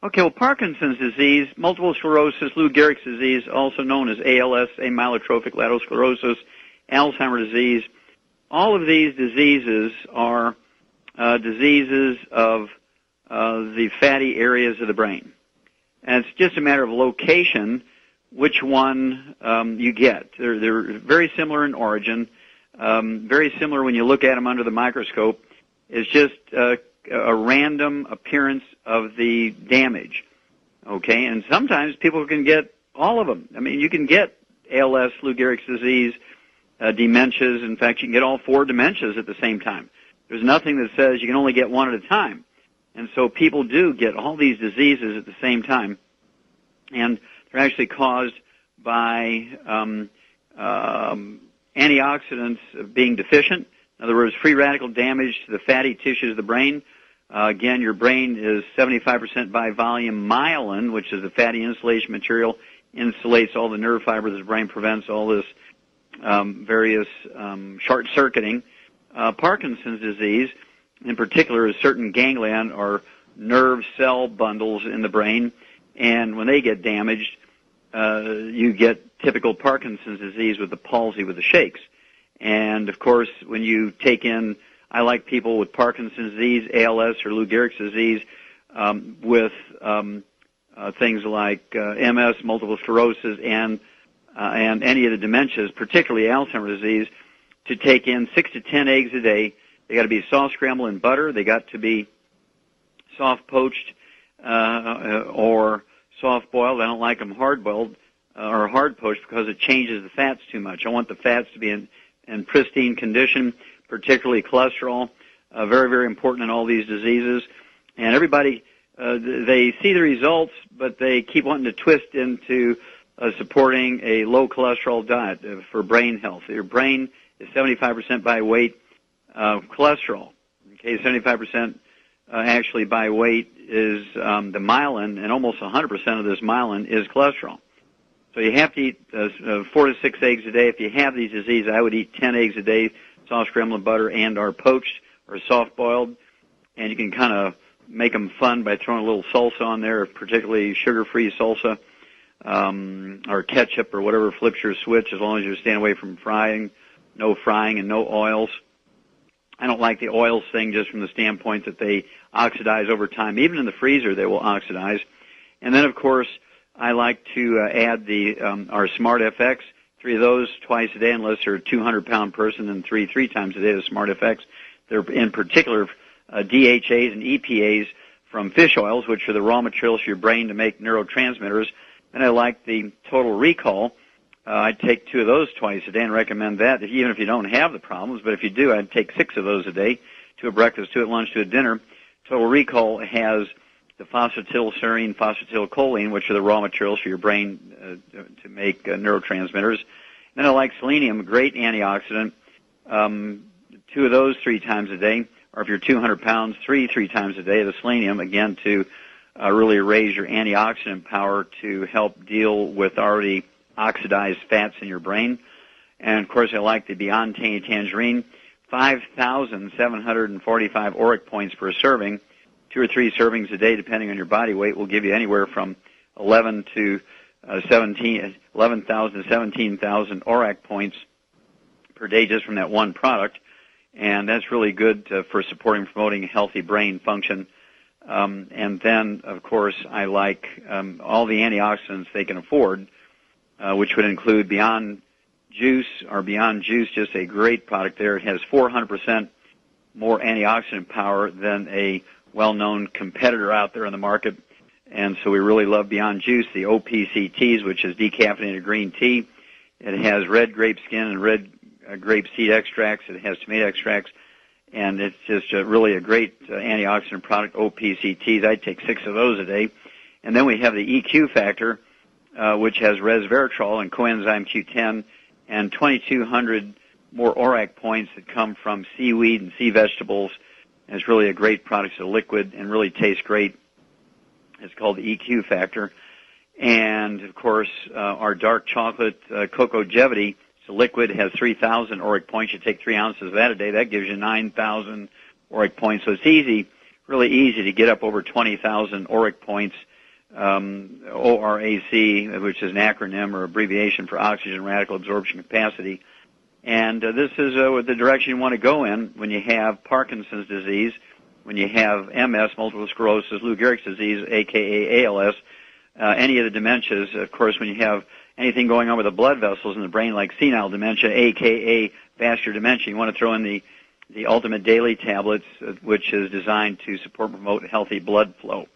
Okay, well, Parkinson's disease, multiple sclerosis, Lou Gehrig's disease, also known as ALS, amyotrophic lateral sclerosis, Alzheimer's disease, all of these diseases are diseases of the fatty areas of the brain. And it's just a matter of location, which one you get. They're very similar in origin, very similar when you look at them under the microscope. It's just a random appearance of the damage, okay? And sometimes people can get all of them. I mean, you can get ALS, Lou Gehrig's disease, dementias. In fact, you can get all four dementias at the same time. There's nothing that says you can only get one at a time. And so people do get all these diseases at the same time, and they're actually caused by antioxidants being deficient. In other words, free radical damage to the fatty tissues of the brain. Again, your brain is 75% by volume myelin, which is the fatty insulation material, insulates all the nerve fibers of the brain, prevents all this various short-circuiting. Parkinson's disease, in particular, is certain ganglion or nerve cell bundles in the brain, and when they get damaged, you get typical Parkinson's disease with the palsy, with the shakes. And, of course, when you take in, I like people with Parkinson's disease, ALS, or Lou Gehrig's disease, with things like MS, multiple sclerosis, and any of the dementias, particularly Alzheimer's disease, to take in 6 to 10 eggs a day. They got to be soft scrambled in butter. They got to be soft poached or soft boiled. I don't like them hard boiled or hard poached because it changes the fats too much. I want the fats to be in pristine condition, particularly cholesterol, very, very important in all these diseases. And everybody, they see the results, but they keep wanting to twist into supporting a low cholesterol diet for brain health. Your brain is 75% by weight cholesterol. Okay, 75% actually by weight is the myelin, and almost 100% of this myelin is cholesterol. So you have to eat 4 to 6 eggs a day. If you have these diseases, I would eat 10 eggs a day, soft scrambled in butter and or poached or soft boiled. And you can kind of make them fun by throwing a little salsa on there, particularly sugar-free salsa or ketchup or whatever flips your switch, as long as you're staying away from frying and no oils. I don't like the oils thing just from the standpoint that they oxidize over time. Even in the freezer, they will oxidize. And then, of course, I like to add our Smart FX, 3 of those twice a day, unless you're a 200-pound person, and 3 times a day, the Smart FX. They're in particular DHAs and EPAs from fish oils, which are the raw materials for your brain to make neurotransmitters. And I like the Total Recall. I take 2 of those twice a day and recommend that, even if you don't have the problems. But if you do, I'd take 6 of those a day, 2 at breakfast, 2 at lunch, 2 at dinner. Total Recall has the phosphatidylserine, phosphatidylcholine, which are the raw materials for your brain to make neurotransmitters. Then I like selenium, a great antioxidant. 2 of those 3 times a day, or if you're 200 pounds, 3 times a day, the selenium, again, to really raise your antioxidant power to help deal with already oxidized fats in your brain. And, of course, I like the Beyond Tangy Tangerine, 5,745 ORAC points per serving. 2 or 3 servings a day, depending on your body weight, will give you anywhere from 11,000 to 17,000 ORAC points per day just from that one product. And that's really good for supporting and promoting healthy brain function. And then, of course, I like all the antioxidants they can afford, which would include Beyond Juice, or Beyond Juice, just a great product there. It has 400% more antioxidant power than a well-known competitor out there on the market. And so we really love Beyond Juice, the OPCTs, which is decaffeinated green tea. It has red grape skin and red grape seed extracts. It has tomato extracts. And it's just really a great antioxidant product, OPCTs. I take 6 of those a day. And then we have the EQ factor, which has resveratrol and coenzyme Q10 and 2,200 more ORAC points that come from seaweed and sea vegetables. And it's really a great product. It's a liquid and really tastes great. It's called the EQ factor. And, of course, our dark chocolate Youngevity, it's a liquid, has 3,000 ORAC points. You take 3 ounces of that a day. That gives you 9,000 ORAC points. So it's easy, really easy to get up over 20,000 ORAC points ORAC, which is an acronym or abbreviation for oxygen radical absorption capacity. And this is the direction you want to go in when you have Parkinson's disease, when you have MS, multiple sclerosis, Lou Gehrig's disease, a.k.a. ALS, any of the dementias. Of course, when you have anything going on with the blood vessels in the brain like senile dementia, a.k.a. vascular dementia, you want to throw in the Ultimate Daily tablets, which is designed to support and promote healthy blood flow.